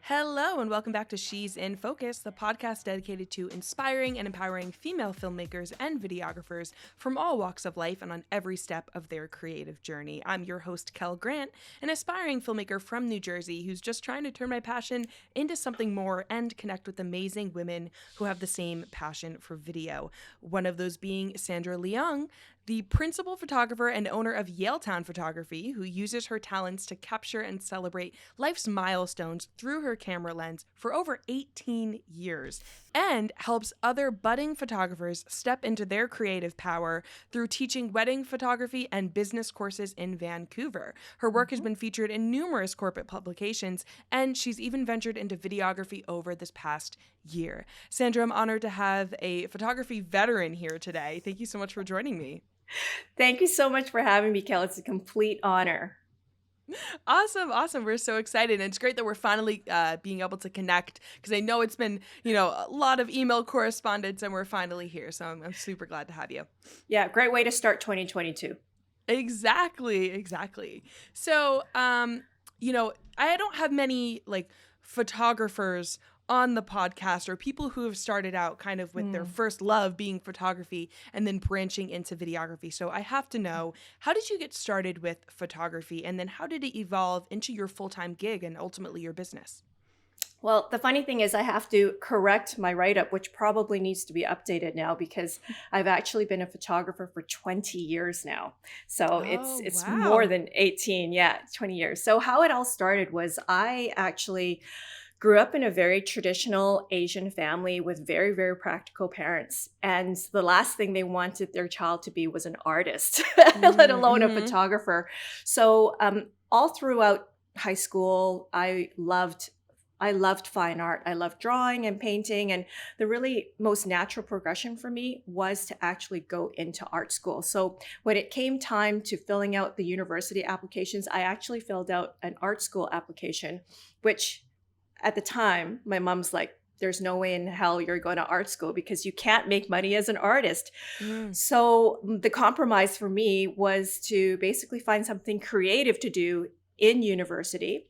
Hello, and welcome back to She's in Focus, the podcast dedicated to inspiring and empowering female filmmakers and videographers from all walks of life and on every step of their creative journey. I'm your host, Kel Grant, an aspiring filmmaker from New Jersey who's just trying to turn my passion into something more and connect with amazing women who have the same passion for video. One of those being Sandra Leung, the principal photographer and owner of Yaletown Photography, who uses her talents to capture and celebrate life's milestones through her camera lens for over 18 years, and helps other budding photographers step into their creative power through teaching wedding photography and business courses in Vancouver. Her work has been featured in numerous corporate publications, and she's even ventured into videography over this past year. Sandra, I'm honored to have a photography veteran here today. Thank you so much for joining me. Thank you so much for having me, Kel. It's a complete honor. Awesome. We're so excited. And it's great that we're finally being able to connect because I know it's been, a lot of email correspondence and we're finally here. So I'm super glad to have you. Yeah, great way to start 2022. Exactly. So, I don't have many photographers on the podcast or people who have started out kind of with their first love being photography and then branching into videography. So I have to know, how did you get started with photography, and then how did it evolve into your full-time gig and ultimately your business? Well, the funny thing is I have to correct my write-up, which probably needs to be updated now because I've actually been a photographer for 20 years now. So it's Wow. more than 18, 20 years. So how it all started was I actually grew up in a very traditional Asian family with very, very practical parents. And the last thing they wanted their child to be was an artist, let alone a photographer. So all throughout high school, I loved fine art. I loved drawing and painting. And the really most natural progression for me was to actually go into art school. So when it came time to filling out the university applications, I actually filled out an art school application, which at the time, my mom's like, there's no way in hell you're going to art school because you can't make money as an artist. So the compromise for me was to basically find something creative to do in university.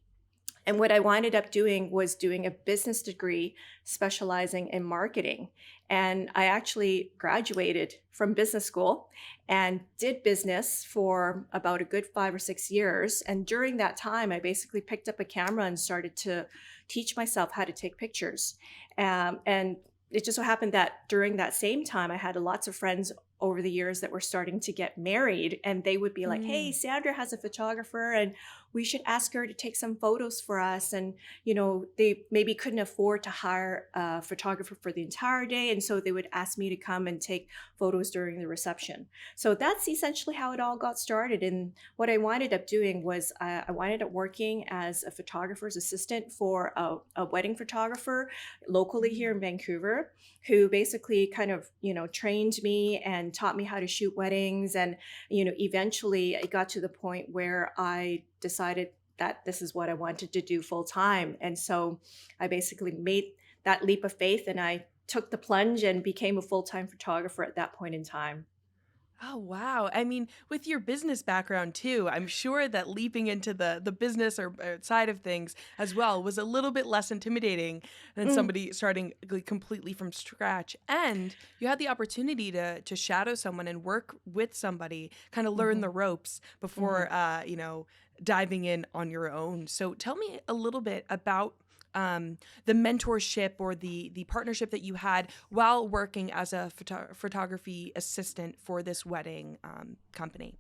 And what I winded up doing was doing a business degree specializing in marketing. And I actually graduated from business school and did business for about a good 5 or 6 years. And during that time, I basically picked up a camera and started to teach myself how to take pictures. And it just so happened that during that same time, I had lots of friends over the years that were starting to get married, and they would be like, hey, Sandra has a photographer and we should ask her to take some photos for us. And, they maybe couldn't afford to hire a photographer for the entire day. And so they would ask me to come and take photos during the reception. So that's essentially how it all got started. And what I winded up doing was I winded up working as a photographer's assistant for a wedding photographer locally here in Vancouver, who basically kind of, trained me and taught me how to shoot weddings. And, eventually it got to the point where I decided that this is what I wanted to do full time. And so I basically made that leap of faith and I took the plunge and became a full-time photographer at that point in time. Oh, wow. I mean, with your business background too, I'm sure that leaping into the business or side of things as well was a little bit less intimidating than somebody starting completely from scratch. And you had the opportunity to shadow someone and work with somebody, kind of learn the ropes before, diving in on your own. So tell me a little bit about the mentorship or the partnership that you had while working as a photography assistant for this wedding company.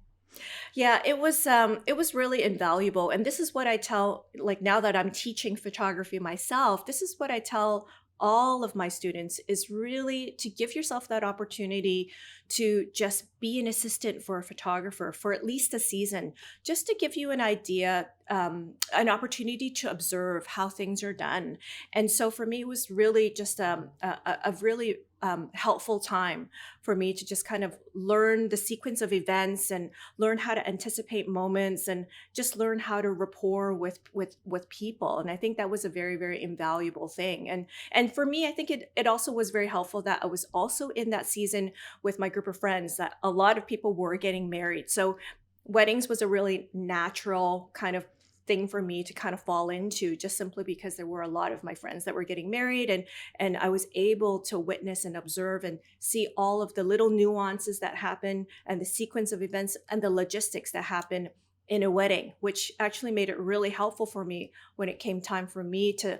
Yeah, it was really invaluable. And this is what I tell, like now that I'm teaching photography myself, this is what I tell all of my students is really to give yourself that opportunity to just be an assistant for a photographer for at least a season, just to give you an idea, an opportunity to observe how things are done. And so for me, it was really just a really helpful time for me to just kind of learn the sequence of events and learn how to anticipate moments and just learn how to rapport with people. And I think that was a very, very invaluable thing. And for me, I think it also was very helpful that I was also in that season with my group of friends that a lot of people were getting married. So weddings was a really natural kind of thing for me to kind of fall into, just simply because there were a lot of my friends that were getting married, and I was able to witness and observe and see all of the little nuances that happen and the sequence of events and the logistics that happen in a wedding, which actually made it really helpful for me when it came time for me to,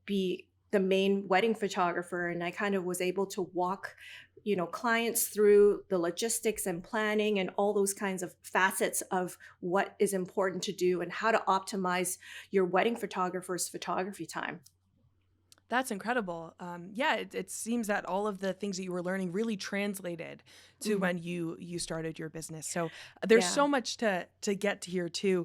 be the main wedding photographer. And I kind of was able to walk, clients through the logistics and planning and all those kinds of facets of what is important to do and how to optimize your wedding photographer's photography time. That's incredible. Yeah, it seems that all of the things that you were learning really translated to Mhm. when you started your business. So there's Yeah. so much to get to here too,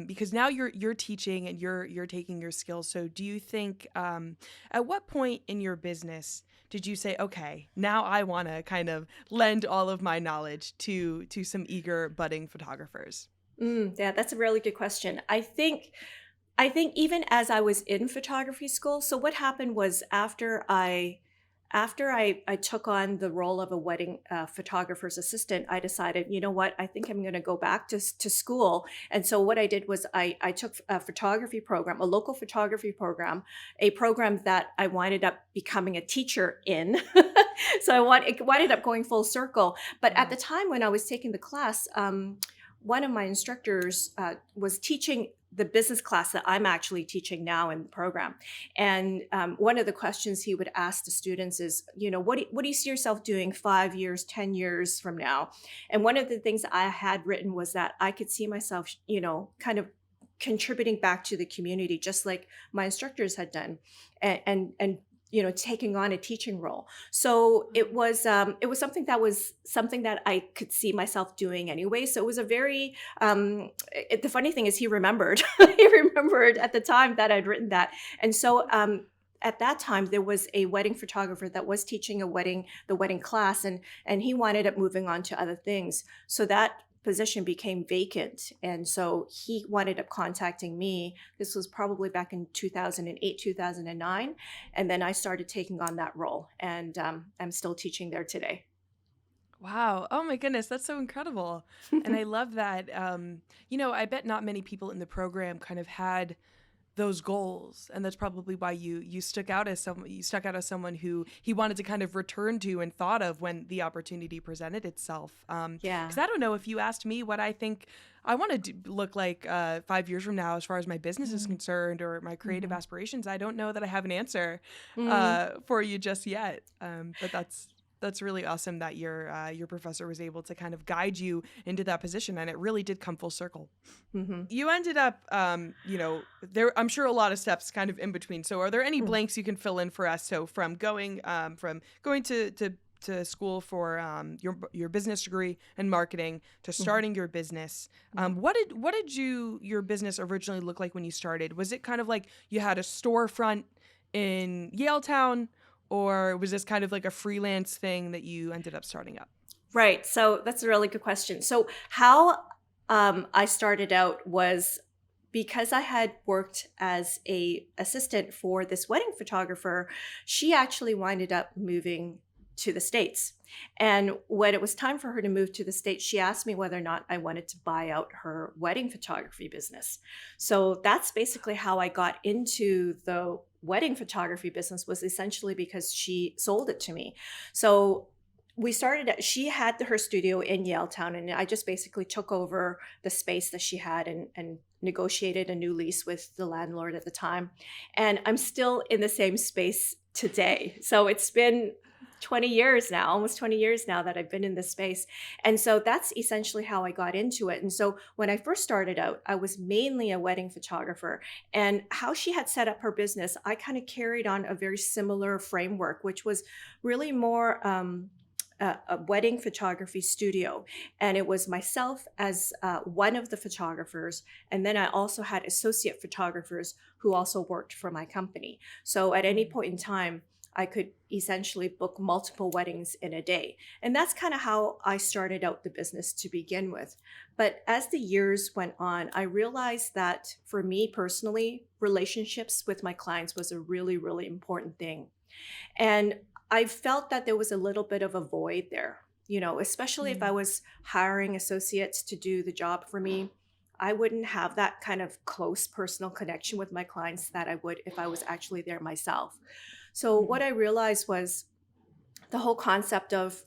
because now you're teaching and you're taking your skills. So do you think at what point in your business did you say, okay, now I want to kind of lend all of my knowledge to some eager budding photographers? Yeah, that's a really good question. I think even as I was in photography school, so what happened was after I took on the role of a wedding photographer's assistant, I decided, you know what, I think I'm going to go back to school. And so what I did was I took a photography program, a local photography program, a program that I winded up becoming a teacher in. So it winded up going full circle. But at Wow. the time when I was taking the class, one of my instructors was teaching the business class that I'm actually teaching now in the program. And one of the questions he would ask the students is, what do you see yourself doing 5 years, 10 years from now? And one of the things I had written was that I could see myself, kind of contributing back to the community, just like my instructors had done, and taking on a teaching role. So it was something that I could see myself doing anyway. So it was a very the funny thing is he remembered he remembered at the time that I'd written that. And so at that time there was a wedding photographer that was teaching the wedding class, and he wanted up moving on to other things. So that position became vacant, and so he wanted up contacting me. This was probably back in 2008, 2009, and then I started taking on that role, and I'm still teaching there today. Wow. Oh my goodness, that's so incredible. And I love that. I bet not many people in the program kind of had those goals, and that's probably why you stuck out as someone who he wanted to kind of return to and thought of when the opportunity presented itself. Yeah. Because I don't know, if you asked me what I think I want to look like 5 years from now as far as my business is Mm-hmm. concerned or my creative aspirations, I don't know that I have an answer Mm-hmm. for you just yet. But that's really awesome that your professor was able to kind of guide you into that position, and it really did come full circle. Mm-hmm. You ended up, there. I'm sure a lot of steps kind of in between. So, are there any Mm-hmm. blanks you can fill in for us? So, from going to school for your business degree and marketing to starting your business, Mm-hmm. what did your business originally look like when you started? Was it kind of like you had a storefront in Yaletown, or was this kind of like a freelance thing that you ended up starting up? Right. So that's a really good question. So how I started out was because I had worked as a assistant for this wedding photographer. She actually winded up moving to the States. And when it was time for her to move to the States, she asked me whether or not I wanted to buy out her wedding photography business. So that's basically how I got into the wedding photography business, was essentially because she sold it to me. So she had her studio in Yaletown, and I just basically took over the space that she had, and negotiated a new lease with the landlord at the time. And I'm still in the same space today. So it's been 20 years now, almost 20 years now, that I've been in this space. And so that's essentially how I got into it. And so when I first started out, I was mainly a wedding photographer. And how she had set up her business, I kind of carried on a very similar framework, which was really more a wedding photography studio. And it was myself as one of the photographers. And then I also had associate photographers who also worked for my company. So at any point in time, I could essentially book multiple weddings in a day. And that's kind of how I started out the business to begin with. But as the years went on, I realized that for me personally, relationships with my clients was a really, really important thing. And I felt that there was a little bit of a void there, especially if I Mm. was hiring associates to do the job for me. I wouldn't have that kind of close personal connection with my clients that I would if I was actually there myself. So Mhm. what I realized was the whole concept of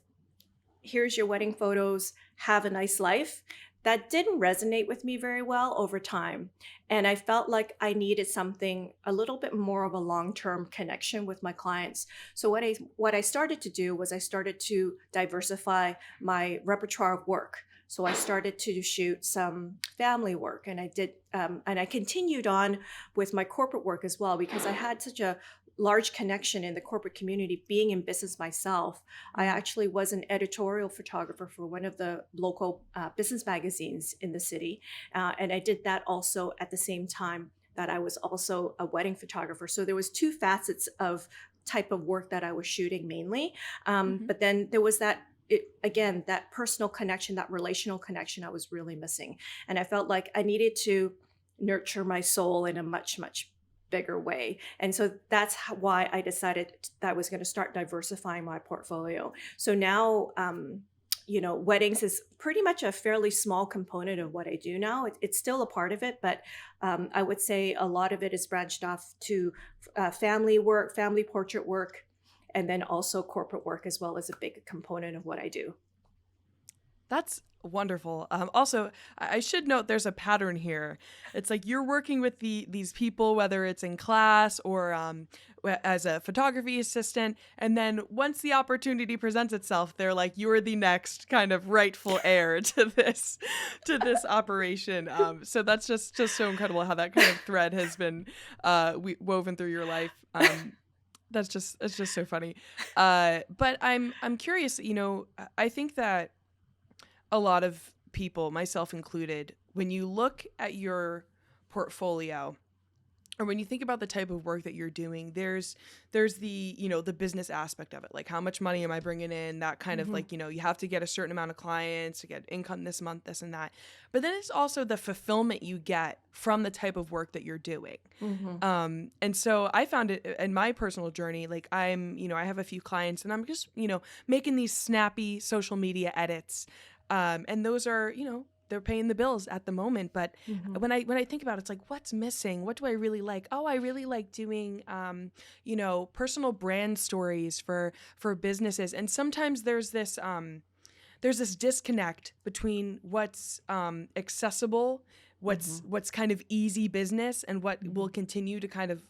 here's your wedding photos, have a nice life. That didn't resonate with me very well over time. And I felt like I needed something a little bit more of a long-term connection with my clients. So what I started to do was I started to diversify my repertoire of work. So I started to shoot some family work, and I continued on with my corporate work as well because I had such a large connection in the corporate community being in business myself. I Mm. actually was an editorial photographer for one of the local business magazines in the city. And I did that also at the same time that I was also a wedding photographer. So there was two facets of type of work that I was shooting mainly. Mhm. But then there was again, that personal connection, that relational connection I was really missing. And I felt like I needed to nurture my soul in a much, much bigger way. And so that's why I decided that I was going to start diversifying my portfolio. So now, weddings is pretty much a fairly small component of what I do now. It's still a part of it, but I would say a lot of it is branched off to family work, family portrait work, and then also corporate work as well as a big component of what I do. That's wonderful. Also, I should note there's a pattern here. It's like you're working with these people, whether it's in class or as a photography assistant, and then once the opportunity presents itself, they're like, "You're the next kind of rightful heir to this operation." So that's just so incredible how that kind of thread has been woven through your life. It's just so funny. But I'm curious. I think that a lot of people, myself included, when you look at your portfolio or when you think about the type of work that you're doing, there's the, the business aspect of it. Like, how much money am I bringing in? That kind of Mhm. like, you have to get a certain amount of clients to get income this month, this and that. But then it's also the fulfillment you get from the type of work that you're doing. Mhm. And so I found it in my personal journey, like I have a few clients and I'm just, making these snappy social media edits. And those are, they're paying the bills at the moment. But Mhm. when I think about it, it's like, what's missing? What do I really like? Oh, I really like doing, personal brand stories for businesses. And sometimes there's this disconnect between what's accessible, Mhm. what's kind of easy business, and what will Mhm. continue to kind of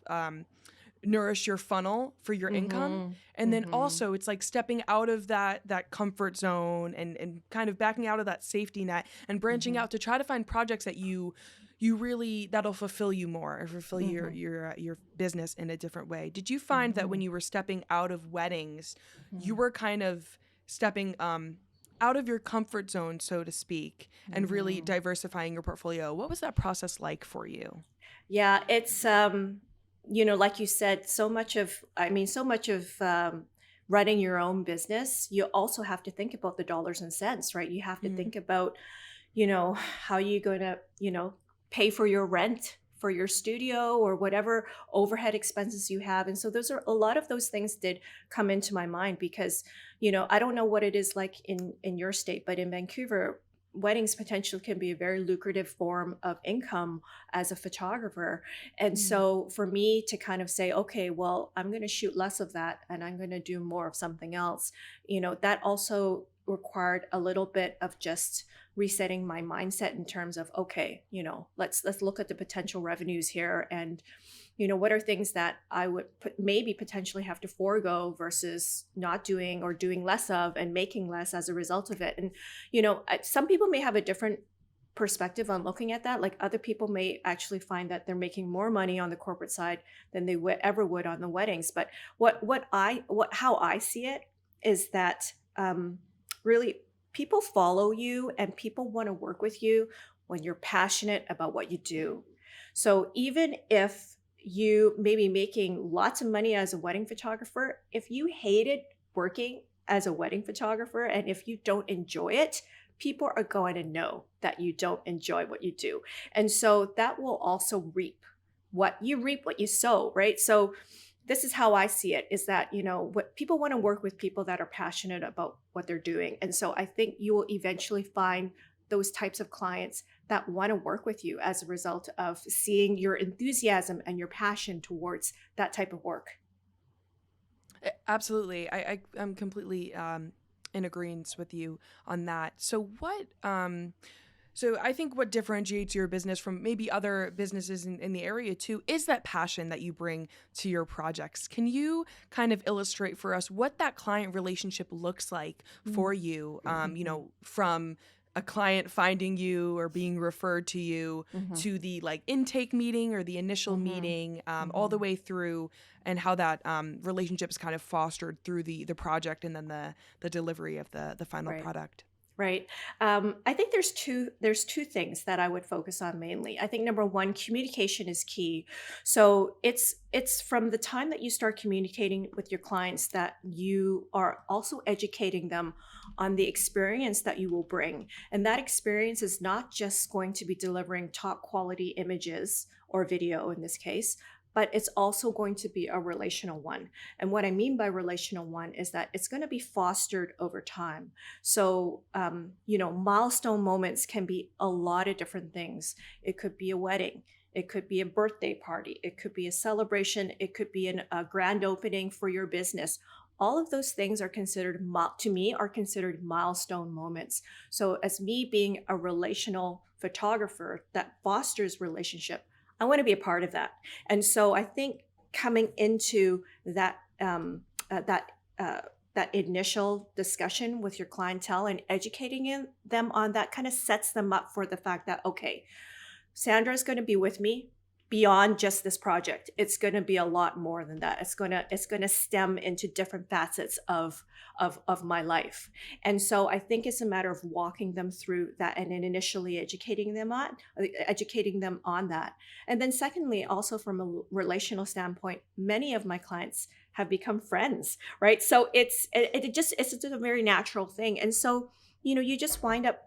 nourish your funnel for your income. Mhm. And then Mhm. also it's like stepping out of that comfort zone and kind of backing out of that safety net and branching Mhm. out to try to find projects that you really that'll fulfill you more or fulfill your Mhm. your business in a different way. Did you find that when Mhm. you were stepping out of weddings, you Mhm. were kind of stepping out of your comfort zone, so to speak, and really Mhm. diversifying your portfolio? What was that process like for you? Yeah, it's like you said, so much of running your own business, you also have to think about the dollars and cents, right? You have to Mm-hmm. think about, how you going to, pay for your rent for your studio or whatever overhead expenses you have. And so those are a lot of those things did come into my mind because, I don't know what it is like in your state, but in Vancouver, weddings potentially can be a very lucrative form of income as a photographer. And so for me to kind of say, okay, well, I'm going to shoot less of that and I'm going to do more of something else, that also required a little bit of just resetting my mindset in terms of, okay, let's look at the potential revenues here, and what are things that I would maybe potentially have to forego versus not doing or doing less of and making less as a result of it. And some people may have a different perspective on looking at that. Like, other people may actually find that they're making more money on the corporate side than they would ever would on the weddings. But how I see it is that really, people follow you and people want to work with you when you're passionate about what you do. So even if you may be making lots of money as a wedding photographer, if you hated working as a wedding photographer and if you don't enjoy it, people are going to know that you don't enjoy what you do. And so that will also reap what you sow, right? So this is how I see it, is that, what people want to work with people that are passionate about what they're doing. And so I think you will eventually find those types of clients that want to work with you as a result of seeing your enthusiasm and your passion towards that type of work. Absolutely. I'm completely in agreement with you on that. So I think what differentiates your business from maybe other businesses in the area too is that passion that you bring to your projects. Can you kind of illustrate for us what that client relationship looks like for you, from a client finding you or being referred to you Mm-hmm. to the like intake meeting or the initial Mm-hmm. meeting, all Mm-hmm. the way through, and how that relationship is kind of fostered through the project and then the delivery of the final Right. product? Right. I think there's two things that I would focus on mainly. I think number one, communication is key. So it's from the time that you start communicating with your clients that you are also educating them on the experience that you will bring. And that experience is not just going to be delivering top quality images or video in this case, but it's also going to be a relational one. And what I mean by relational one is that it's going to be fostered over time. So, milestone moments can be a lot of different things. It could be a wedding. It could be a birthday party. It could be a celebration. It could be a grand opening for your business. All of those things are considered, to me, are considered milestone moments. So, as me being a relational photographer that fosters relationship, I want to be a part of that. And so, I think coming into that that that initial discussion with your clientele and educating them on that kind of sets them up for the fact that, okay, Sandra's going to be with me beyond just this project. It's going to be a lot more than that. It's going to stem into different facets of my life. And so I think it's a matter of walking them through that and then initially educating them on that. And then secondly, also from a relational standpoint, many of my clients have become friends, right? So it's just a very natural thing. And so you just wind up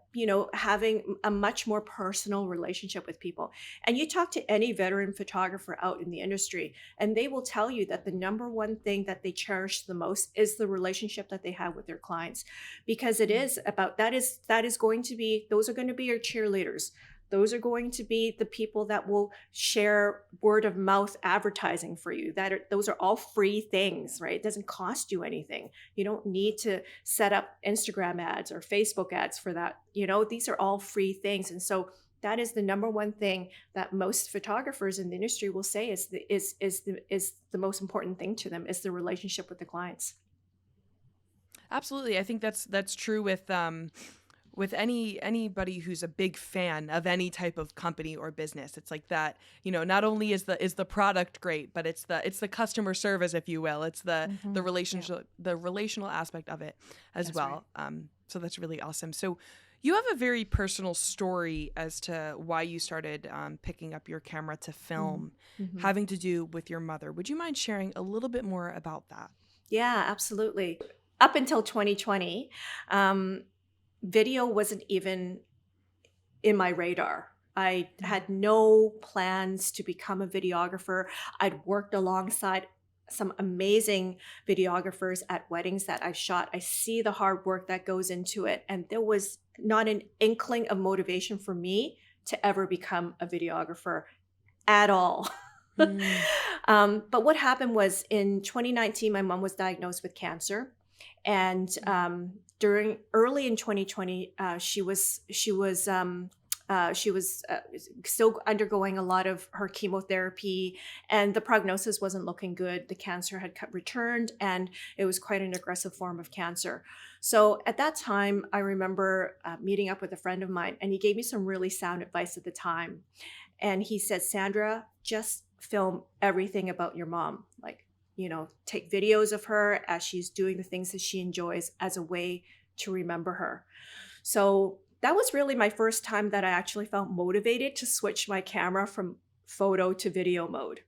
having a much more personal relationship with people. And you talk to any veteran photographer out in the industry, and they will tell you that the number one thing that they cherish the most is the relationship that they have with their clients, because it is about that is going to be, those are going to be your cheerleaders. Those are going to be the people that will share word of mouth advertising for you. Those are all free things, right? It doesn't cost you anything. You don't need to set up Instagram ads or Facebook ads for that. These are all free things. And so that is the number one thing that most photographers in the industry will say is the most important thing to them, is the relationship with the clients. Absolutely. I think that's true with anybody who's a big fan of any type of company or business. It's like that, not only is the product great, but it's the customer service, if you will. It's the Mm-hmm. the Yeah, relationship, the relational aspect of it as that's right. well. So that's really awesome. So you have a very personal story as to why you started picking up your camera to film, Mm-hmm. having to do with your mother. Would you mind sharing a little bit more about that? Yeah, absolutely. Up until 2020, um, video wasn't even in my radar. I had no plans to become a videographer. I'd worked alongside some amazing videographers at weddings that I've shot. I see the hard work that goes into it. And there was not an inkling of motivation for me to ever become a videographer at all. Mm. But what happened was in 2019, my mom was diagnosed with cancer, and during early in 2020, she was still undergoing a lot of her chemotherapy, and the prognosis wasn't looking good. The cancer had returned, and it was quite an aggressive form of cancer. So at that time, I remember meeting up with a friend of mine, and he gave me some really sound advice at the time. And he said, Sandra, just film everything about your mom. Like, take videos of her as she's doing the things that she enjoys as a way to remember her. So that was really my first time that I actually felt motivated to switch my camera from photo to video mode.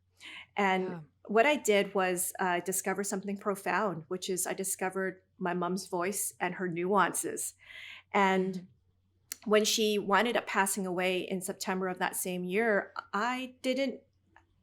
And Yeah. what I did was discover something profound, which is I discovered my mom's voice and her nuances. And Mhm. when she wound up passing away in September of that same year, I didn't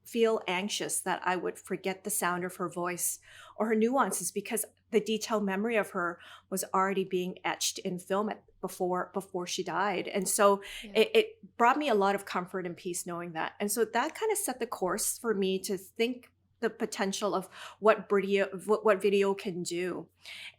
feel anxious that I would forget the sound of her voice or her nuances, because the detailed memory of her was already being etched in film before she died. And so it brought me a lot of comfort and peace knowing that. And so that kind of set the course for me to think the potential of what video can do.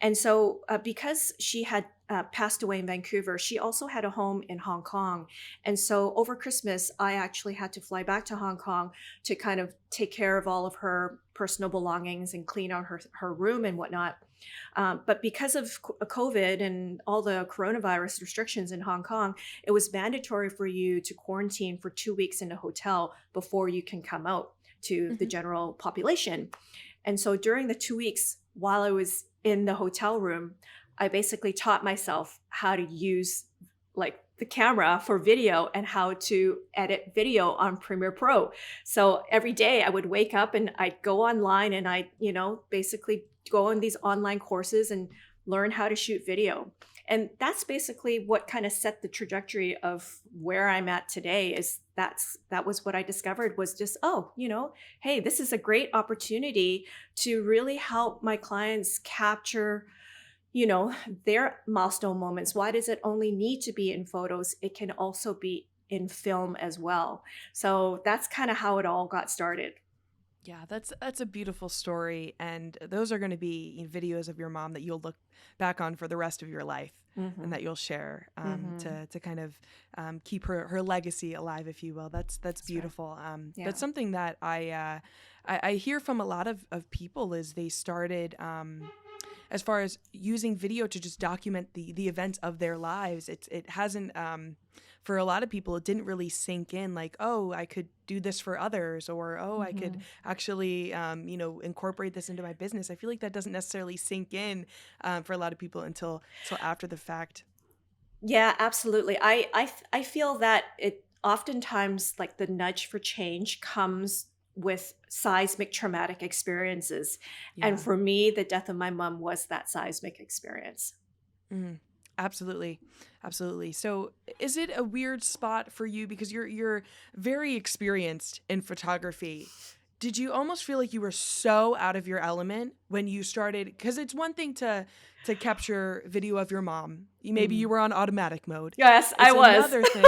And so because she had passed away in Vancouver, she also had a home in Hong Kong. And so over Christmas, I actually had to fly back to Hong Kong to kind of take care of all of her personal belongings and clean out her room and whatnot. But because of COVID and all the coronavirus restrictions in Hong Kong, it was mandatory for you to quarantine for 2 weeks in a hotel before you can come out to the general population. And so during the 2 weeks while I was in the hotel room, I basically taught myself how to use like the camera for video and how to edit video on Premiere Pro. So every day I would wake up and I'd go online and I'd, basically go on these online courses and learn how to shoot video. And that's basically what kind of set the trajectory of where I'm at today. That was what I discovered was just, hey, this is a great opportunity to really help my clients capture their milestone moments. Why does it only need to be in photos? It can also be in film as well. So that's kind of how it all got started. Yeah, that's a beautiful story. And those are going to be videos of your mom that you'll look back on for the rest of your life and that you'll share to kind of keep her legacy alive, if you will. That's beautiful. That's something that I hear from a lot of people is they started as far as using video to just document the events of their lives. It hasn't for a lot of people, it didn't really sink in like, oh, I could do this for others, or I could actually incorporate this into my business. I feel like that doesn't necessarily sink in for a lot of people until after the fact. Yeah, absolutely. I feel that it oftentimes like the nudge for change comes with seismic traumatic experiences. Yeah. And for me, the death of my mom was that seismic experience. Absolutely. So is it a weird spot for you because you're very experienced in photography? Did you almost feel like you were so out of your element when you started? Because it's one thing to capture video of your mom. Maybe you were on automatic mode. Yes, I was. Another thing.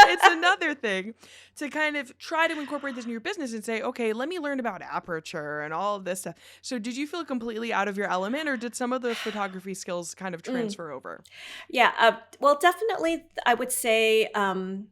It's another thing to kind of try to incorporate this in your business and say, okay, let me learn about aperture and all of this stuff. So did you feel completely out of your element, or did some of those photography skills kind of transfer over? Yeah, well, definitely I would say, I'm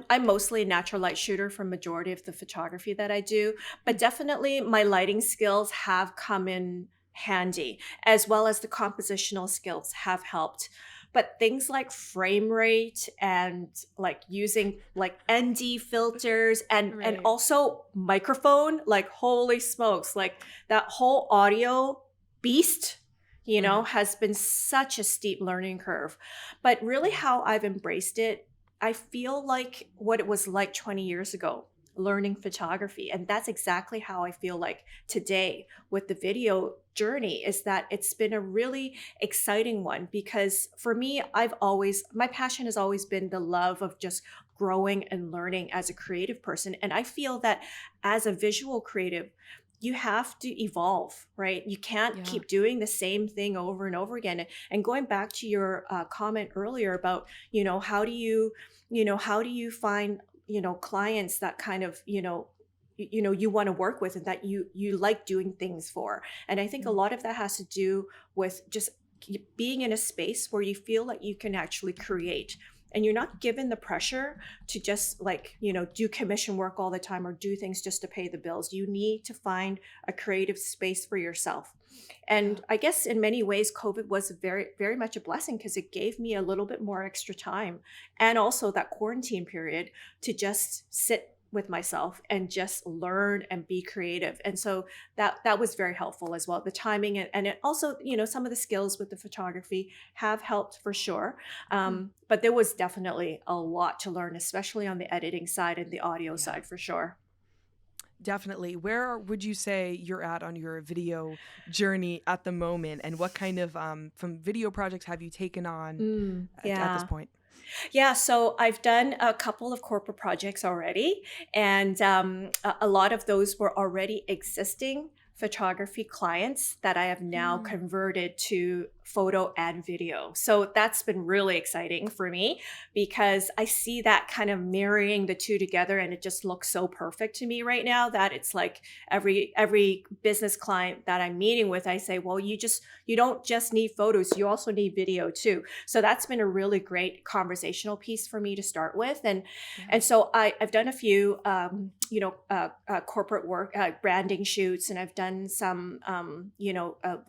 mostly a natural light shooter for majority of the photography that I do, but definitely my lighting skills have come in handy, as well as the compositional skills have helped. But things like frame rate and like using like ND filters and also microphone, like holy smokes, like that whole audio beast, has been such a steep learning curve. But really how I've embraced it, I feel like what it was like 20 years ago, learning photography. And that's exactly how I feel like today with the video journey, is that it's been a really exciting one, because for me, my passion has always been the love of just growing and learning as a creative person. And I feel that as a visual creative, you have to evolve, right? You can't keep doing the same thing over and over again. And going back to your comment earlier about, how do you find, clients that kind of, you want to work with and that you like doing things for. And I think a lot of that has to do with just being in a space where you feel like you can actually create. And you're not given the pressure to just do commission work all the time or do things just to pay the bills. You need to find a creative space for yourself. And I guess in many ways, COVID was very, very much a blessing, because it gave me a little bit more extra time, and also that quarantine period to just sit with myself and just learn and be creative. And so that was very helpful as well. The timing and it also, some of the skills with the photography have helped for sure. But there was definitely a lot to learn, especially on the editing side and the audio side for sure. Definitely. Where would you say you're at on your video journey at the moment, and what kind of from video projects have you taken on at this point? Yeah, so I've done a couple of corporate projects already, and a lot of those were already existing photography clients that I have now converted to photo and video. So that's been really exciting for me because I see that kind of marrying the two together, and it just looks so perfect to me right now that it's like every business client that I'm meeting with, I say, well, you don't just need photos, you also need video too. So that's been a really great conversational piece for me to start with. And so I've done a few corporate work, branding shoots, and I've done some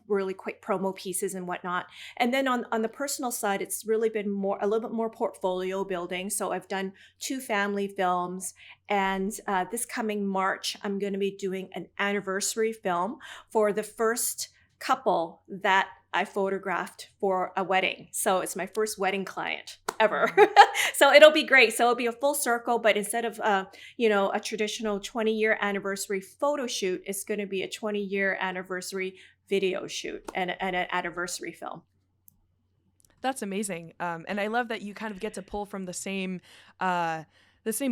really quick promo pieces and whatnot. And then on the personal side, it's really been a little bit more portfolio building. So I've done 2 family films, and this coming March, I'm going to be doing an anniversary film for the first couple that I photographed for a wedding. So it's my first wedding client ever. So it'll be great. So it'll be a full circle, but instead of a traditional 20-year anniversary photo shoot, it's going to be a 20-year anniversary video shoot and an anniversary film. That's amazing. And I love that you kind of get to pull from the same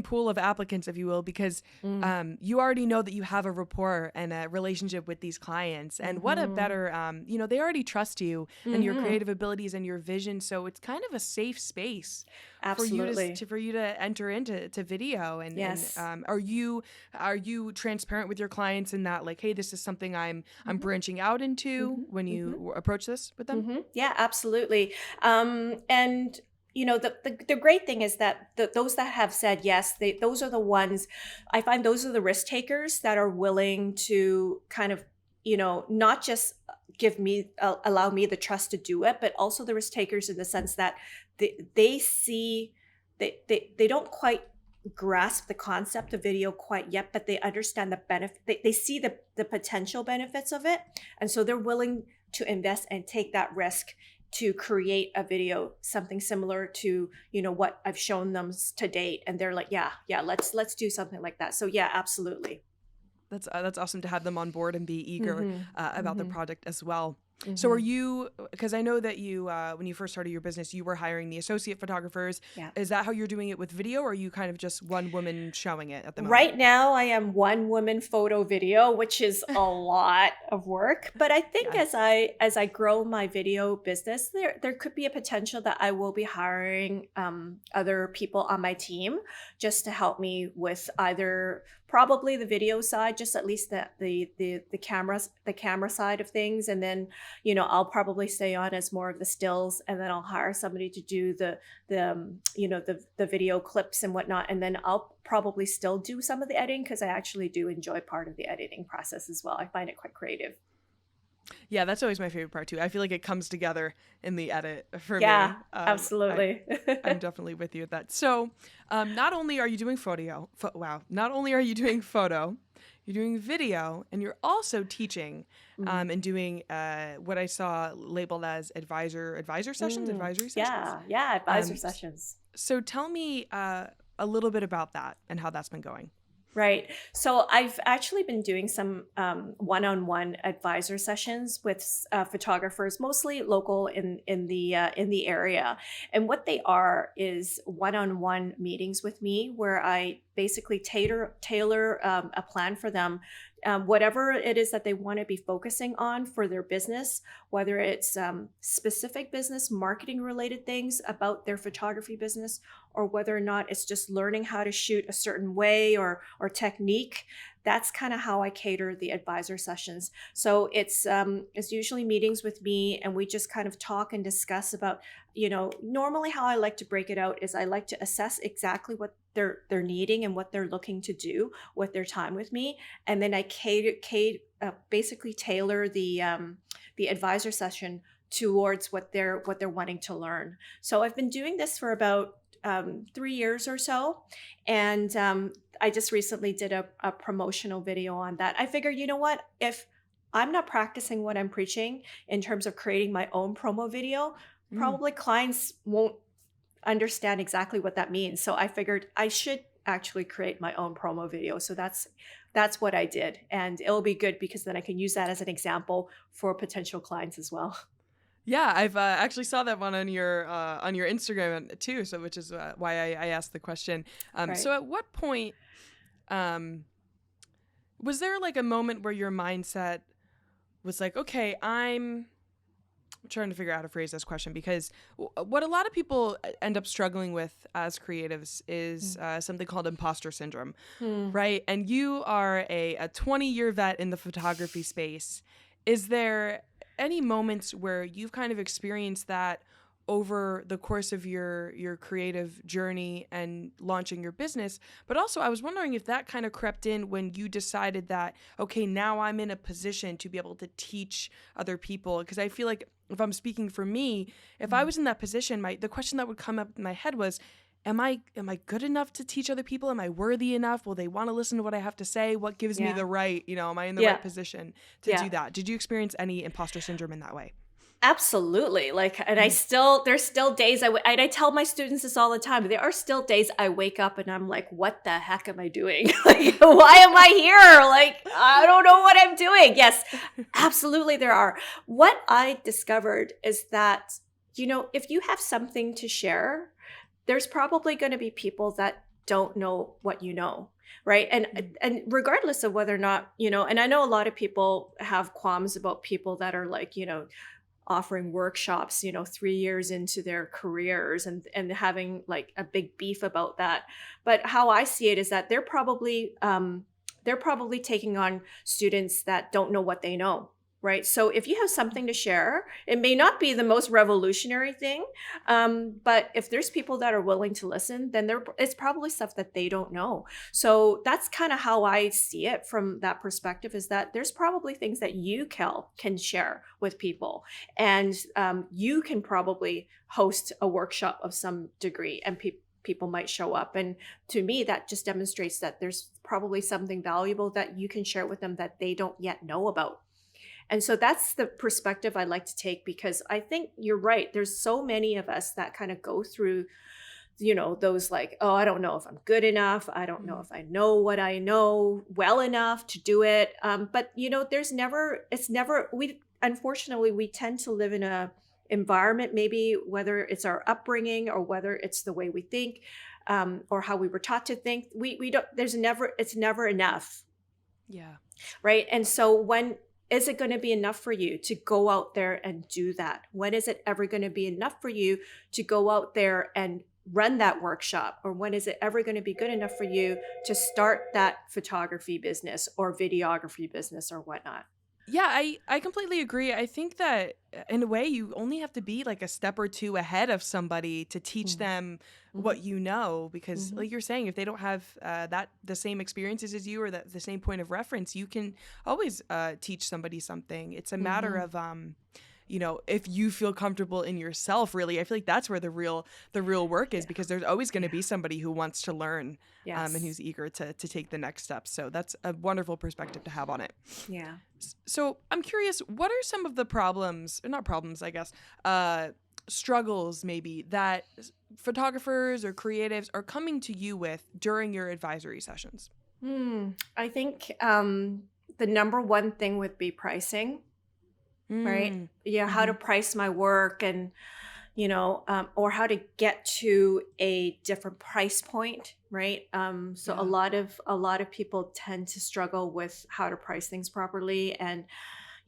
pool of applicants, if you will, because you already know that you have a rapport and a relationship with these clients. And what a better, they already trust you and your creative abilities and your vision. So it's kind of a safe space Absolutely. for you to enter into video. And, yes. and are you transparent with your clients in that, like, hey, this is something I'm branching out into when you approach this with them? Yeah, absolutely. And the great thing is that those that have said yes, those are the ones, I find those are the risk takers that are willing to kind of, not just allow me the trust to do it, but also the risk takers in the sense that they see, they don't quite grasp the concept of video quite yet, but they understand the benefit. They see the potential benefits of it. And so they're willing to invest and take that risk to create a video, something similar to, what I've shown them to date. And they're like, yeah, let's do something like that. So yeah, absolutely. That's awesome to have them on board and be eager about the project as well. So are you, because I know that you, when you first started your business, you were hiring the associate photographers. Yeah. Is that how you're doing it with video, or are you kind of just one woman showing it at the moment? Right now, I am one woman photo video, which is a lot of work. But I think as I grow my video business, there could be a potential that I will be hiring other people on my team just to help me with either probably the video side, just at least the camera side of things, and then I'll probably stay on as more of the stills, and then I'll hire somebody to do the video clips and whatnot, and then I'll probably still do some of the editing because I actually do enjoy part of the editing process as well. I find it quite creative. Yeah, that's always my favorite part too. I feel like it comes together in the edit for me. Yeah, absolutely. I'm definitely with you with that. So, not only are you doing not only are you doing photo, you're doing video, and you're also teaching and doing what I saw labeled as advisory sessions. Yeah, advisor sessions. So tell me a little bit about that and how that's been going. Right. So I've actually been doing some one-on-one advisor sessions with photographers, mostly local in the area. And what they are is one-on-one meetings with me, where I basically tailor a plan for them, whatever it is that they want to be focusing on for their business, whether it's specific business marketing related things about their photography business, or whether or not it's just learning how to shoot a certain way or technique. That's kind of how I cater the advisor sessions. So it's usually meetings with me, and we just kind of talk and discuss about, normally how I like to break it out is I like to assess exactly what they're needing and what they're looking to do with their time with me, and then I basically tailor the advisor session towards what they're wanting to learn. So I've been doing this for about 3 years or so, and I just recently did a promotional video on that. I figured, you know what, if I'm not practicing what I'm preaching in terms of creating my own promo video, probably clients won't understand exactly what that means. So I figured I should actually create my own promo video. So that's what I did, and it'll be good because then I can use that as an example for potential clients as well. Yeah, I've actually saw that one on your Instagram too. So, which is why I asked the question. Right. So, at what point was there like a moment where your mindset was like, okay, I'm trying to figure out how to phrase this question, because what a lot of people end up struggling with as creatives is something called imposter syndrome, right? And you are a 20-year vet in the photography space. Is there any moments where you've kind of experienced that over the course of your creative journey and launching your business? But also, I was wondering if that kind of crept in when you decided that, okay, now I'm in a position to be able to teach other people. Because I feel like, if I'm speaking for me, if I was in that position, the question that would come up in my head was, am I good enough to teach other people? Am I worthy enough? Will they want to listen to what I have to say? What gives me the right, am I in the right position to do that? Did you experience any imposter syndrome in that way? Absolutely. Like, and there's still days and I tell my students this all the time. There are still days I wake up and I'm like, what the heck am I doing? Like, why am I here? Like, I don't know what I'm doing. Yes, absolutely there are. What I discovered is that, if you have something to share, there's probably going to be people that don't know what you know. Right. And regardless of whether or not, and I know a lot of people have qualms about people that are like, offering workshops, 3 years into their careers and having like a big beef about that. But how I see it is that they're probably taking on students that don't know what they know. Right. So if you have something to share, it may not be the most revolutionary thing. But if there's people that are willing to listen, then it's probably stuff that they don't know. So that's kind of how I see it from that perspective, is that there's probably things that you, Kel, can share with people. And you can probably host a workshop of some degree and people might show up. And to me, that just demonstrates that there's probably something valuable that you can share with them that they don't yet know about. And so that's the perspective I like to take, because I think you're right. There's so many of us that kind of go through, those like, oh, I don't know if I'm good enough. I don't know if I know what I know well enough to do it. But, unfortunately, we tend to live in a environment, maybe whether it's our upbringing or whether it's the way we think, or how we were taught to think. It's never enough. Yeah. Right. And so is it going to be enough for you to go out there and do that? When is it ever going to be enough for you to go out there and run that workshop? Or when is it ever going to be good enough for you to start that photography business or videography business or whatnot? Yeah, I completely agree. I think that in a way you only have to be like a step or two ahead of somebody to teach them what you know, because like you're saying, if they don't have the same experiences as you or the same point of reference, you can always teach somebody something. It's a matter of if you feel comfortable in yourself, really. I feel like that's where the real work is, because there's always going to be somebody who wants to learn and who's eager to take the next step. So that's a wonderful perspective to have on it. Yeah. So I'm curious, what are some of the struggles maybe that photographers or creatives are coming to you with during your advisory sessions? I think the number one thing would be pricing. Right? Yeah. How to price my work, and, or how to get to a different price point. Right. So a lot of people tend to struggle with how to price things properly. And,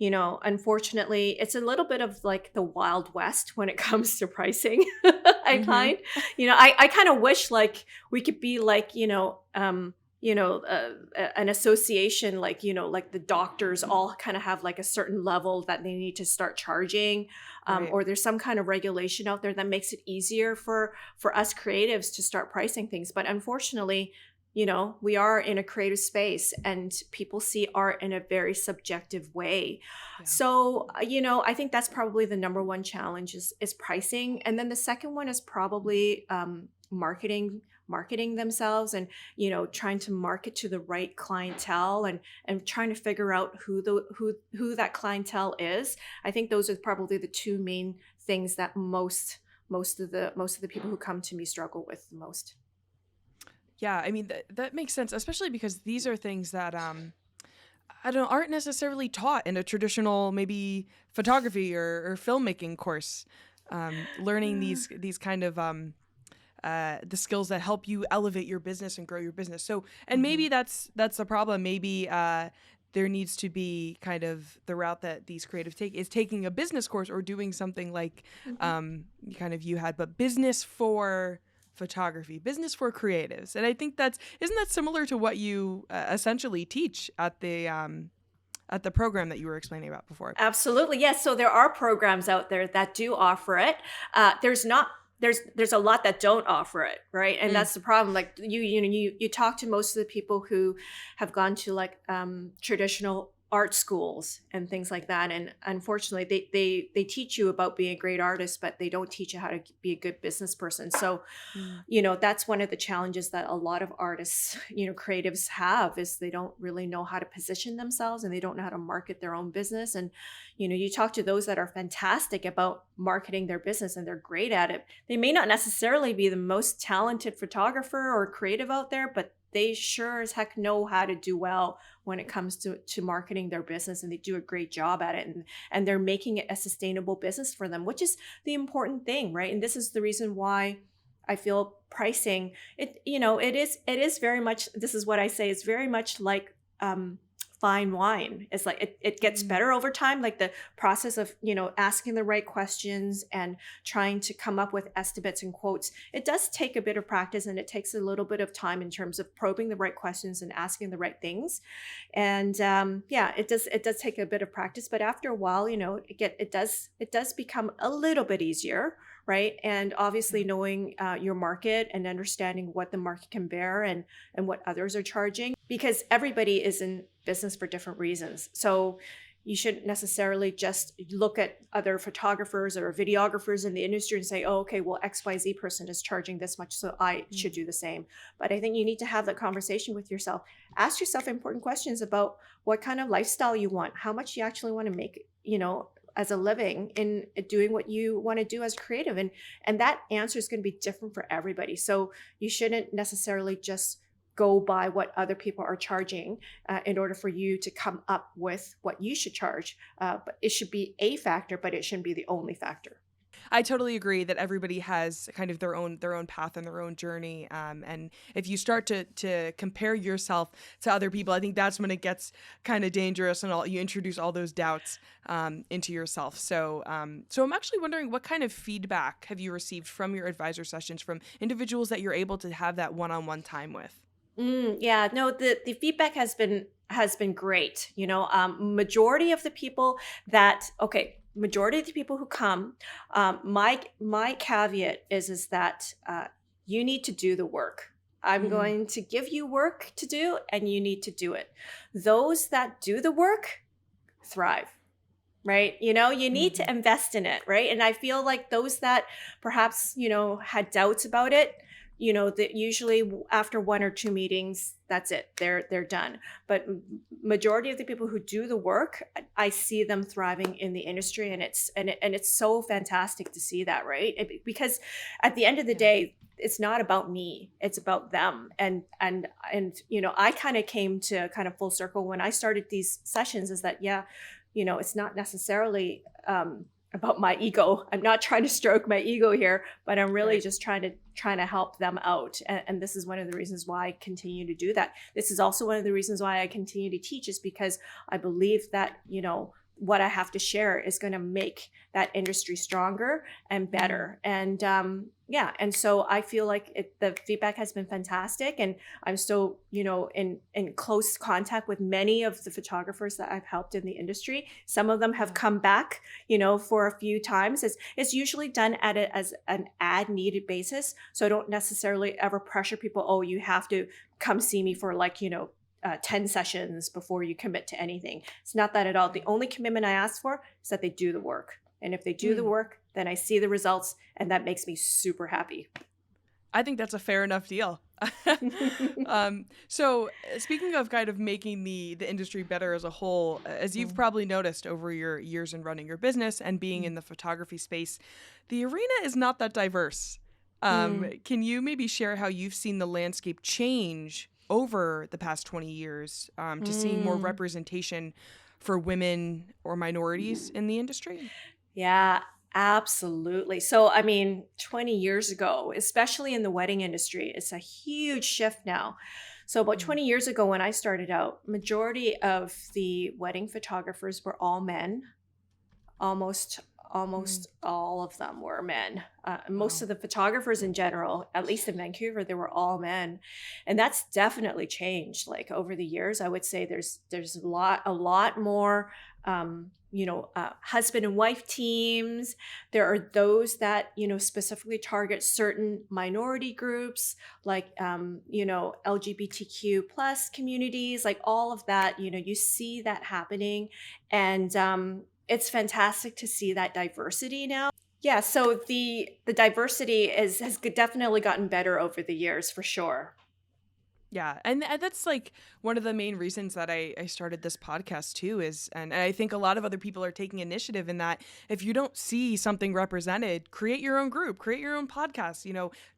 unfortunately, it's a little bit of like the Wild West when it comes to pricing. I find, I kind of wish like we could be like, an association, like, like the doctors all kind of have like a certain level that they need to start charging, or there's some kind of regulation out there that makes it easier for us creatives to start pricing things. But unfortunately, we are in a creative space and people see art in a very subjective way. Yeah. So, I think that's probably the number one challenge is pricing. And then the second one is probably marketing themselves and, trying to market to the right clientele and trying to figure out who that clientele is. I think those are probably the two main things that most of the people who come to me struggle with the most. Yeah, I mean, that makes sense, especially because these are things that aren't necessarily taught in a traditional maybe photography or filmmaking course. Learning these kind of the skills that help you elevate your business and grow your business. So, and maybe that's the problem. Maybe there needs to be kind of the route that these creatives take is taking a business course or doing something like kind of you had, but business for photography, business for creatives. And I think isn't that similar to what you essentially teach at the program that you were explaining about before? Absolutely. Yes. So there are programs out there that do offer it. There's a lot that don't offer it, right? And that's the problem. Like you talk to most of the people who have gone to like traditional art schools and things like that, and unfortunately they teach you about being a great artist, but they don't teach you how to be a good business person. So that's one of the challenges that a lot of artists, creatives have, is they don't really know how to position themselves, and they don't know how to market their own business. And you talk to those that are fantastic about marketing their business and they're great at it. They may not necessarily be the most talented photographer or creative out there, but they sure as heck know how to do well when it comes to marketing their business, and they do a great job at it, and they're making it a sustainable business for them, which is the important thing, right? And this is the reason why I feel pricing it is very much, this is what I say, it's very much like fine wine. It's like it gets better over time, like the process of asking the right questions and trying to come up with estimates and quotes. It does take a bit of practice, and it takes a little bit of time in terms of probing the right questions and asking the right things. And it does take a bit of practice, but after a while it does become a little bit easier, right? And obviously knowing your market and understanding what the market can bear and what others are charging, because everybody is in business for different reasons. So you shouldn't necessarily just look at other photographers or videographers in the industry and say, oh, okay, well, XYZ person is charging this much, so I should do the same. But I think you need to have that conversation with yourself. Ask yourself important questions about what kind of lifestyle you want, how much you actually want to make, as a living in doing what you want to do as creative. And that answer is going to be different for everybody. So you shouldn't necessarily just go by what other people are charging in order for you to come up with what you should charge. But it should be a factor, but it shouldn't be the only factor. I totally agree that everybody has kind of their own path and their own journey. And if you start to compare yourself to other people, I think that's when it gets kind of dangerous, and you introduce all those doubts into yourself. So I'm actually wondering, what kind of feedback have you received from your advisor sessions from individuals that you're able to have that one-on-one time with? The feedback has been great. Majority of the people who come, my caveat is that you need to do the work. I'm going to give you work to do, and you need to do it. Those that do the work thrive. Right? You need to invest in it, right? And I feel like those that perhaps, had doubts about it, that usually after one or two meetings, that's it. They're done. But majority of the people who do the work, I see them thriving in the industry, and it's so fantastic to see that, right? Because at the end of the day, it's not about me, it's about them. And I kind of came to kind of full circle when I started these sessions, is that it's not necessarily about my ego. I'm not trying to stroke my ego here, but I'm really just trying to help them out. And this is one of the reasons why I continue to do that. This is also one of the reasons why I continue to teach, is because I believe that, what I have to share is going to make that industry stronger and better. And and so I feel like the feedback has been fantastic, and I'm still, in close contact with many of the photographers that I've helped in the industry. Some of them have come back, for a few times. It's usually done as an ad-needed basis, so I don't necessarily ever pressure people. Oh, you have to come see me for 10 sessions before you commit to anything. It's not that at all. The only commitment I ask for is that they do the work. And if they do the work, then I see the results, and that makes me super happy. I think that's a fair enough deal. So speaking of kind of making the industry better as a whole, as you've probably noticed over your years in running your business and being in the photography space, the arena is not that diverse. Can you maybe share how you've seen the landscape change over the past 20 years to seeing more representation for women or minorities in the industry? Yeah, absolutely. So, 20 years ago, especially in the wedding industry, it's a huge shift now. So about Mm. 20 years ago when I started out, majority of the wedding photographers were all men. Almost Mm. almost all of them were men. Most Wow. of the photographers in general, at least in Vancouver, they were all men, and that's definitely changed. Like over the years, I would say there's a lot more. Husband and wife teams. There are those that specifically target certain minority groups, like LGBTQ plus communities, like all of that. You see that happening, and it's fantastic to see that diversity now. Yeah, so the diversity has definitely gotten better over the years for sure. Yeah, and that's like one of the main reasons that I started this podcast too is, and I think a lot of other people are taking initiative in that. If you don't see something represented, create your own group, create your own podcast,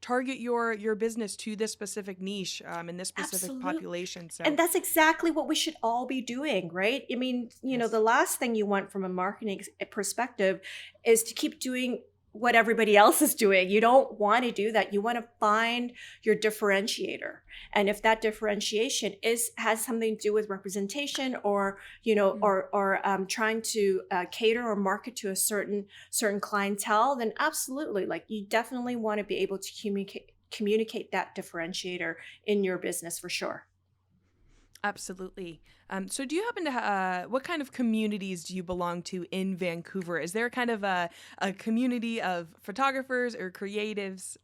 target your business to this specific niche, in this specific Absolutely. population. And So that's exactly what we should all be doing, right? I mean, the yes. last thing you want from a marketing perspective is to keep doing what everybody else is doing. You don't want to do that. You want to find your differentiator. And if that differentiation has something to do with representation, or, Mm. or trying to cater or market to a certain clientele, then absolutely, like, you definitely want to be able to communicate that differentiator in your business for sure. Absolutely. So, do you happen to what kind of communities do you belong to in Vancouver? Is there kind of a community of photographers or creatives?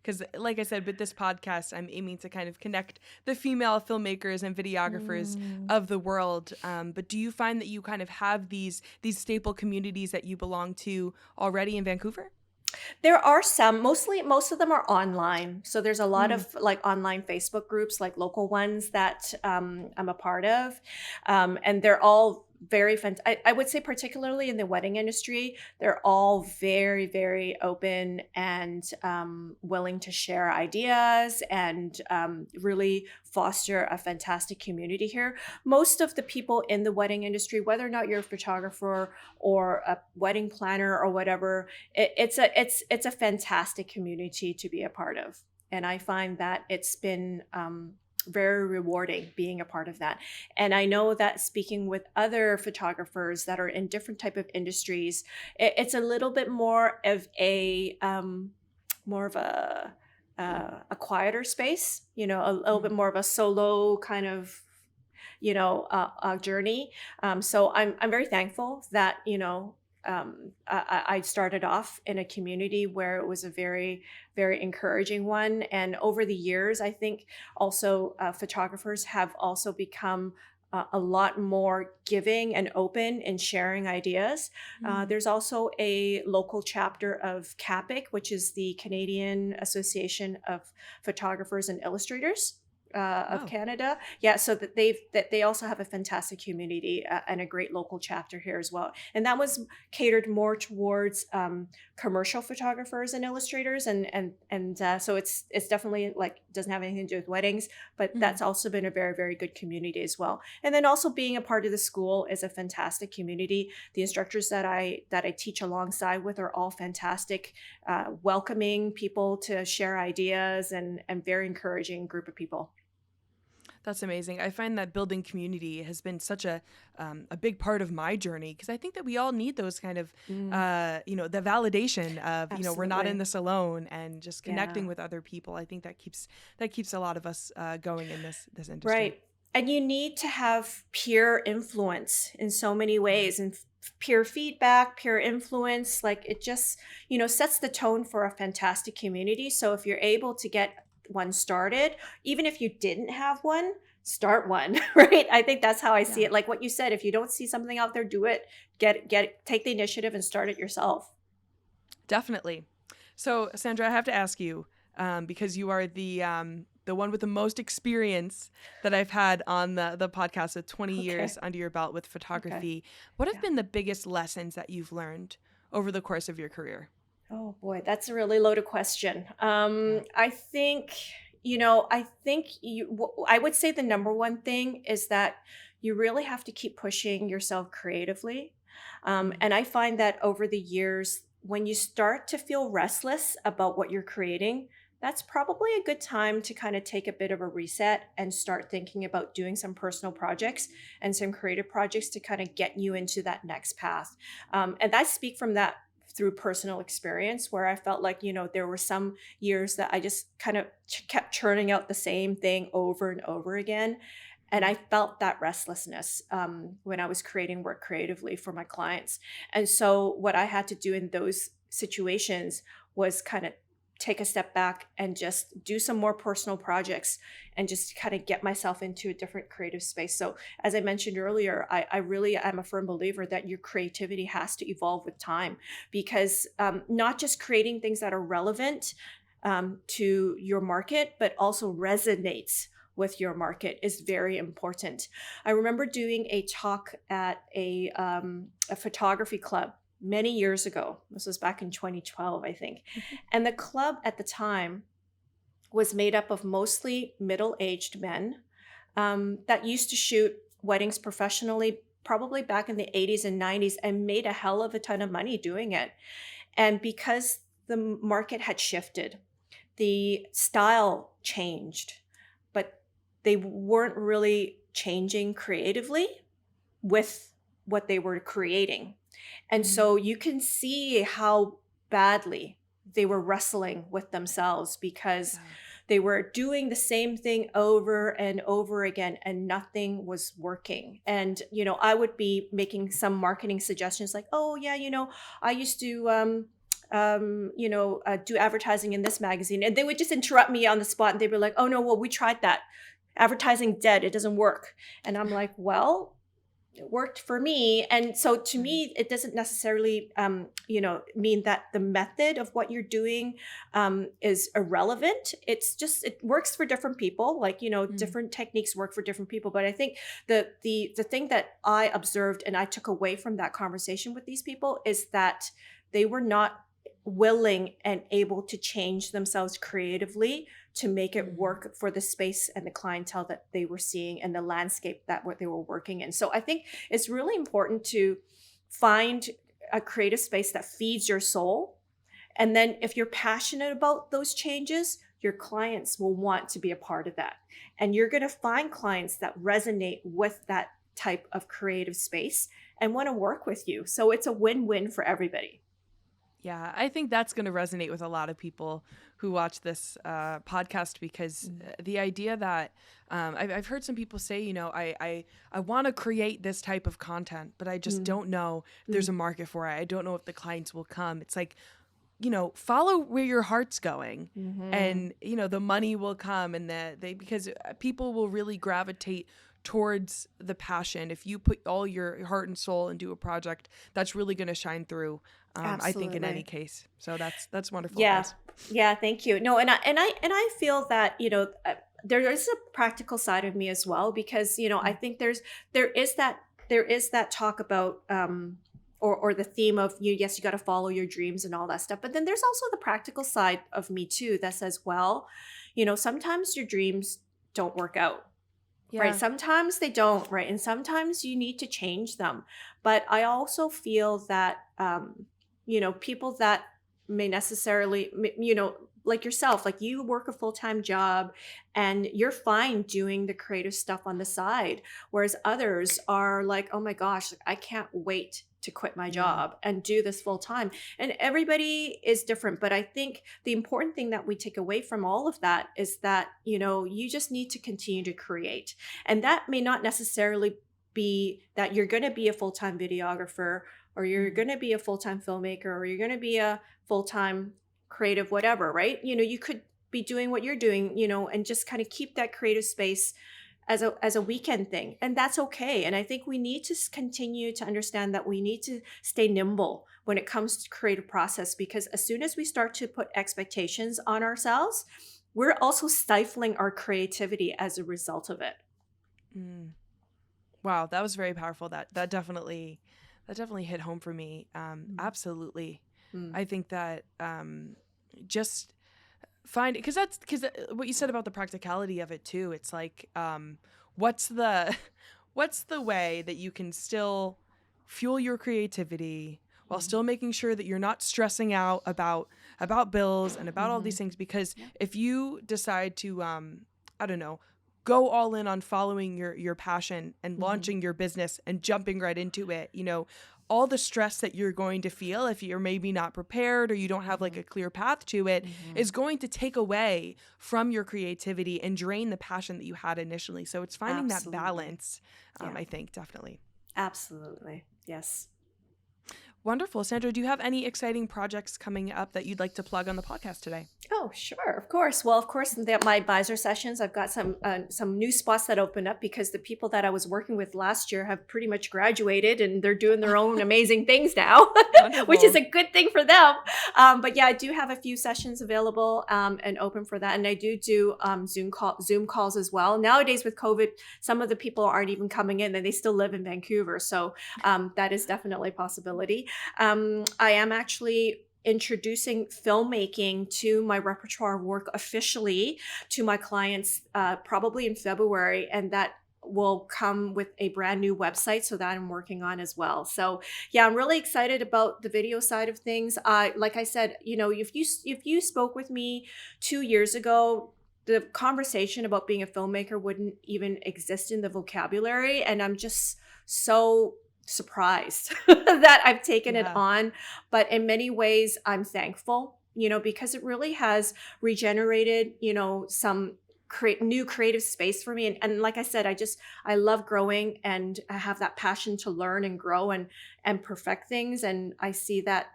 Because, like I said, with this podcast, I'm aiming to kind of connect the female filmmakers and videographers Mm. of the world. But do you find that you kind of have these staple communities that you belong to already in Vancouver? There are some, mostly most of them are online. So there's a lot Mm. of like online Facebook groups, like local ones that I'm a part of. And they're all very I would say particularly in the wedding industry, they're all very, very open and willing to share ideas and really foster a fantastic community here. Most of the people in the wedding industry, whether or not you're a photographer or a wedding planner or whatever, it's a fantastic community to be a part of, and I find that it's been very rewarding being a part of that. And I know that speaking with other photographers that are in different type of industries, it's a little bit more of a quieter space, a little bit Mm. more of a solo kind of journey. So I'm very thankful that I started off in a community where it was a very, very encouraging one. And over the years, I think also photographers have also become a lot more giving and open in sharing ideas. Mm. There's also a local chapter of CAPIC, which is the Canadian Association of Photographers and Illustrators of Oh. Canada. Yeah, so that they also have a fantastic community and a great local chapter here as well. And that was catered more towards commercial photographers and illustrators, and so it's definitely like doesn't have anything to do with weddings, but Mm. that's also been a very, very good community as well. And then also being a part of the school is a fantastic community. The instructors that I teach alongside with are all fantastic, welcoming people to share ideas, and very encouraging group of people. That's amazing. I find that building community has been such a big part of my journey because I think that we all need those kind of Mm, the validation of we're not in absolutely. this alone and just Yeah. connecting with other people. I think that keeps a lot of us going in this industry. Right. And you need to have peer influence in so many Yeah. ways, and peer feedback, peer influence, like it just, sets the tone for a fantastic community. So if you're able to get one started, even if you didn't have one, start one, right? I think that's how I see Yeah. it. Like what you said, if you don't see something out there, do it, take the initiative and start it yourself. Definitely. So, Sandra, I have to ask you, because you are the one with the most experience that I've had on the podcast with 20 Okay. years under your belt with Okay. photography. What have Yeah. been the biggest lessons that you've learned over the course of your career? Oh boy, that's a really loaded question. Yeah. I would say the number one thing is that you really have to keep pushing yourself creatively. Mm. And I find that over the years, when you start to feel restless about what you're creating, that's probably a good time to kind of take a bit of a reset and start thinking about doing some personal projects and some creative projects to kind of get you into that next path. And I speak from that through personal experience where I felt like, there were some years that I just kind of kept churning out the same thing over and over again. And I felt that restlessness when I was creating work creatively for my clients. And so what I had to do in those situations was kind of take a step back and just do some more personal projects and just kind of get myself into a different creative space. So as I mentioned earlier, I really am a firm believer that your creativity has to evolve with time, because not just creating things that are relevant to your market, but also resonates with your market is very important. I remember doing a talk at a photography club many years ago. This was back in 2012, I think. And the club at the time was made up of mostly middle-aged men that used to shoot weddings professionally, probably back in the 80s and 90s, and made a hell of a ton of money doing it. And because the market had shifted, the style changed, but they weren't really changing creatively with what they were creating. And so you can see how badly they were wrestling with themselves, because they were doing the same thing over and over again and nothing was working. And, I would be making some marketing suggestions like, oh yeah, I used to, do advertising in this magazine. And they would just interrupt me on the spot and they'd be like, oh no, well, we tried that. Advertising dead, it doesn't work. And I'm like, well, it worked for me. And so to me, it doesn't necessarily, mean that the method of what you're doing is irrelevant. It's just, it works for different people. Like, different techniques work for different people. But I think the thing that I observed and I took away from that conversation with these people is that they were not willing and able to change themselves creatively to make it work for the space and the clientele that they were seeing and the landscape that what they were working in. So I think it's really important to find a creative space that feeds your soul. And then if you're passionate about those changes, your clients will want to be a part of that. And you're going to find clients that resonate with that type of creative space and want to work with you. So it's a win-win for everybody. Yeah, I think that's going to resonate with a lot of people who watch this podcast, because the idea that I've heard some people say, I want to create this type of content, but I just don't know if there's a market for it. I don't know if the clients will come. It's like, follow where your heart's going, and, the money will come, and because people will really gravitate towards the passion. If you put all your heart and soul into a project, that's really going to shine through. I think in any case. So that's wonderful. Yeah. Guys. Yeah. Thank you. No, and I feel that, there is a practical side of me as well, because, I think there is that talk about, or the theme of you got to follow your dreams and all that stuff. But then there's also the practical side of me too, that says, well, sometimes your dreams don't work out. Yeah. Right. Sometimes they don't. Right. And sometimes you need to change them. But I also feel that, people that may necessarily, like yourself, like you work a full-time job and you're fine doing the creative stuff on the side. Whereas others are like, oh my gosh, I can't wait to quit my job and do this full time. And everybody is different. But I think the important thing that we take away from all of that is that, you just need to continue to create. And that may not necessarily be that you're going to be a full-time videographer, or you're going to be a full-time filmmaker, or you're going to be a full-time creative, whatever, right? You could be doing what you're doing, and just kind of keep that creative space as a weekend thing. And that's okay. And I think we need to continue to understand that we need to stay nimble when it comes to creative process, because as soon as we start to put expectations on ourselves, we're also stifling our creativity as a result of it. Wow, that was very powerful. That definitely hit home for me. Absolutely. I think that just find it, because what you said about the practicality of it too. It's like, what's the way that you can still fuel your creativity while still making sure that you're not stressing out about about bills and about all these things, because if you decide to, I don't know, go all in on following your passion and launching your business and jumping right into it, you know, all the stress that you're going to feel if you're maybe not prepared or you don't have like a clear path to it is going to take away from your creativity and drain the passion that you had initially. So it's finding that balance, I think, definitely. Absolutely. Yes. Wonderful. Sandra, do you have any exciting projects coming up that you'd like to plug on the podcast today? Oh, sure. Of course. Well, of course, my advisor sessions, I've got some new spots that opened up because the people that I was working with last year have pretty much graduated and they're doing their own amazing things now, which is a good thing for them. But yeah, I do have a few sessions available and open for that. And I do Zoom calls as well. Nowadays with COVID, some of the people aren't even coming in and they still live in Vancouver. So that is definitely a possibility. I am actually introducing filmmaking to my repertoire of work officially to my clients probably in February, and that will come with a brand new website, so that I'm working on as well. So yeah, I'm really excited about the video side of things. Like I said, you know, if you spoke with me 2 years ago, the conversation about being a filmmaker wouldn't even exist in the vocabulary, and I'm just so surprised that I've taken it on. But in many ways, I'm thankful, you know, because it really has regenerated, you know, some new creative space for me. And like I said, I love growing, and I have that passion to learn and grow and perfect things. And I see that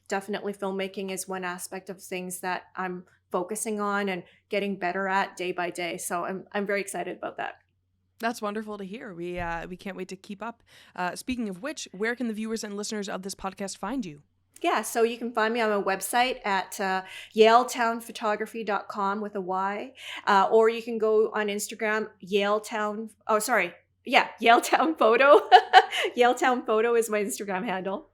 definitely filmmaking is one aspect of things that I'm focusing on and getting better at day by day. So I'm very excited about that. That's wonderful to hear. We can't wait to keep up. Speaking of which, where can the viewers and listeners of this podcast find you? Yeah, so you can find me on my website at yaletownphotography.com with a Y, or you can go on Instagram, Yaletown Photo. Yaletown Photo is my Instagram handle.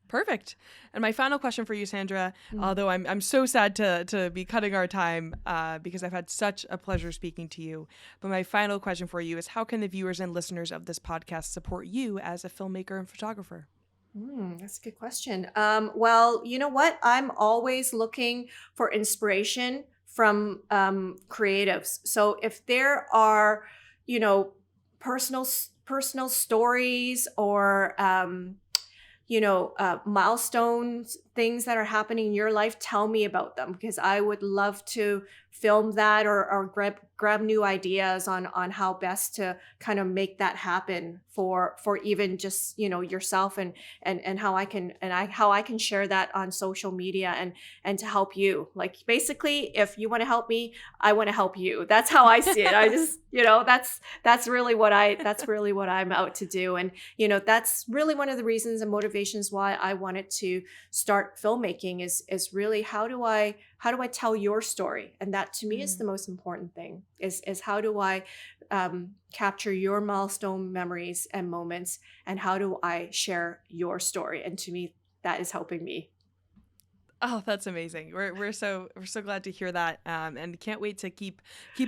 Perfect. And my final question for you, Sandra, although I'm so sad to be cutting our time because I've had such a pleasure speaking to you. But my final question for you is, how can the viewers and listeners of this podcast support you as a filmmaker and photographer? That's a good question. Well, you know what? I'm always looking for inspiration from creatives. So if there are, you know, personal stories or milestones, things that are happening in your life, tell me about them, because I would love to film that or grab new ideas on how best to kind of make that happen for even just, you know, yourself and how I can share that on social media and to help you. Like, basically, if you want to help me, I want to help you. That's how I see it. I just, you know, that's really what I'm out to do. And, you know, that's really one of the reasons and motivations why I wanted to start filmmaking is really how do I tell your story? And that to me is the most important thing, is how do I capture your milestone memories and moments, and how do I share your story? And to me, that is helping me. Oh, that's amazing. We're so glad to hear that, and can't wait to keep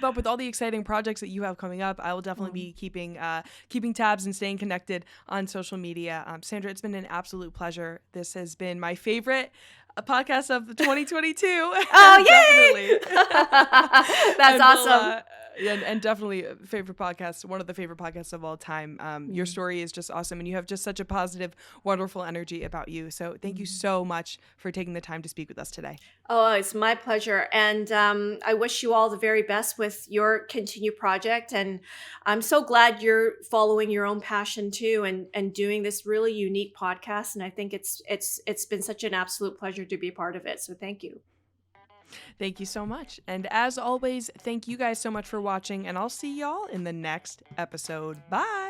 up with all the exciting projects that you have coming up. I will definitely be keeping tabs and staying connected on social media. Sandra, it's been an absolute pleasure. This has been my favorite podcast of 2022. Oh, yay! That's awesome. And definitely favorite podcast, one of the favorite podcasts of all time. Your story is just awesome, and you have just such a positive, wonderful energy about you. So thank you so much for taking the time to speak with us today. Oh, it's my pleasure. And I wish you all the very best with your continued project. And I'm so glad you're following your own passion too, and doing this really unique podcast. And I think it's been such an absolute pleasure to be a part of it. So thank you. Thank you so much. And as always, thank you guys so much for watching, and I'll see y'all in the next episode. Bye.